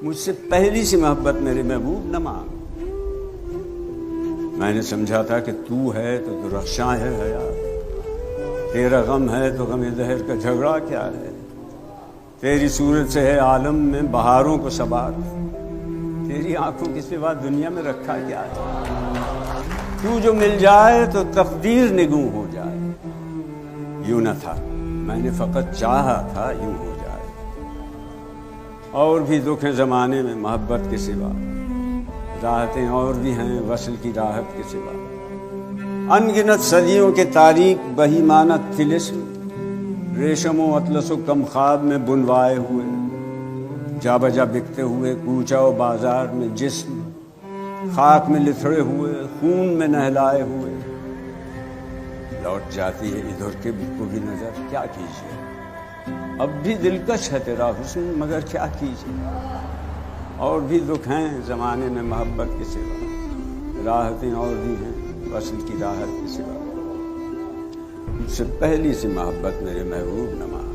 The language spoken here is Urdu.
مجھ سے پہلی سی محبت میرے محبوب نہ مانگ۔ میں نے سمجھا تھا کہ تو ہے تو درخشاں ہے حیات، تیرا غم ہے تو غم دہر کا جھگڑا کیا ہے، تیری صورت سے ہے عالم میں بہاروں کو ثبات، تیری آنکھوں کے سوا دنیا میں رکھا کیا ہے، تو جو مل جائے تو تقدیر نگوں ہو جائے، یوں نہ تھا میں نے فقط چاہا تھا یوں ہو جائے، اور بھی دکھ ہیں زمانے میں محبت کے سوا، راحتیں اور بھی ہیں وصل کی راحت کے سوا، ان گنت صدیوں کے تاریک بہیمانہ طلسم، ریشم و اطلس و کم خواب میں بنوائے ہوئے، جا بجا بکتے ہوئے کوچہ و بازار میں جسم، خاک میں لتھڑے ہوئے خون میں نہلائے ہوئے، لوٹ جاتی ہے ادھر کے کو بھی نظر، کیا کیجیے اب بھی دلکش ہے تیرا حسن مگر کیا کیجیے، اور بھی دکھ ہیں زمانے میں محبت کے سوا، راحتیں اور بھی ہیں وصل کی راحت کے سوا، مجھ سے پہلی سی محبت میرے محبوب نہ مانگ۔